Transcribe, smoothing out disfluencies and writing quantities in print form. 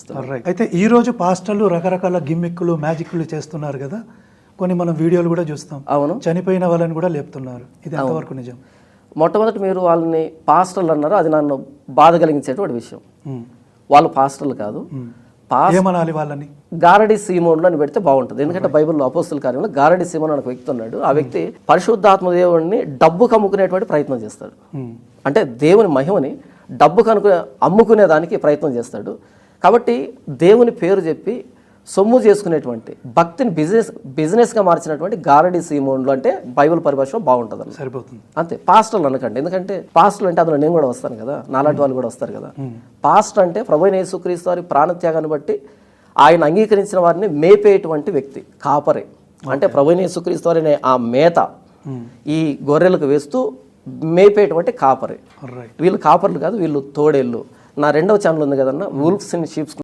చూపిస్తారు. అయితే ఈ రోజు పాస్టర్లు రకరకాల గిమ్మిక్కులు మ్యాజిక్లు చేస్తున్నారు కదా, కొన్ని మనం వీడియోలు కూడా చూస్తాం. అవును, చనిపోయిన వాళ్ళని కూడా లేపుతున్నారు. ఇది ఎంతవరకు నిజం? మొట్టమొదటి మీరు వాళ్ళని పాస్టర్లు అన్నారు, అది నన్ను బాధ కలిగించేటువంటి విషయం. వాళ్ళు పాస్టర్లు కాదు, ఏమనాలి వాళ్ళని? గారడి సీమోనులు అని పెడితే బాగుంటుంది. ఎందుకంటే బైబిల్లో అపోస్తుల కార్యంలో గారడి సీమోను అనే ఒక వ్యక్తి ఉన్నాడు. ఆ వ్యక్తి పరిశుద్ధాత్మ దేవుడిని డబ్బు కమ్ముకునేటువంటి ప్రయత్నం చేస్తాడు. అంటే దేవుని మహిమని డబ్బు అమ్ముకునే దానికి ప్రయత్నం చేస్తాడు. కాబట్టి దేవుని పేరు చెప్పి సొమ్ము చేసుకునేటువంటి భక్తిని బిజినెస్గా మార్చినటువంటి గారడి సీమోన్లు అంటే బైబిల్ పరిభాషలో బాగుంటుంది, సరిపోతుంది. అంతే. పాస్టర్లు అనకండి, ఎందుకంటే పాస్టర్లు అంటే అందులో నేను కూడా వస్తాను కదా, నాలాంటి వాళ్ళు కూడా వస్తారు కదా. పాస్టర్ అంటే ప్రభువైన యేసుక్రీస్తు వారి ప్రాణత్యాగాన్ని బట్టి ఆయన అంగీకరించిన వారిని మేపేటువంటి వ్యక్తి, కాపరే. అంటే ప్రభువైన యేసుక్రీస్తు వారిని ఆ మేత ఈ గొర్రెలకు వేస్తూ మేపేటువంటి కాపరే. వీళ్ళు కాపర్లు కాదు, వీళ్ళు తోడేళ్ళు. నా రెండవ ఛానల్ ఉంది కదన్నా, వుల్ఫ్స్ ఇన్ షీప్స్.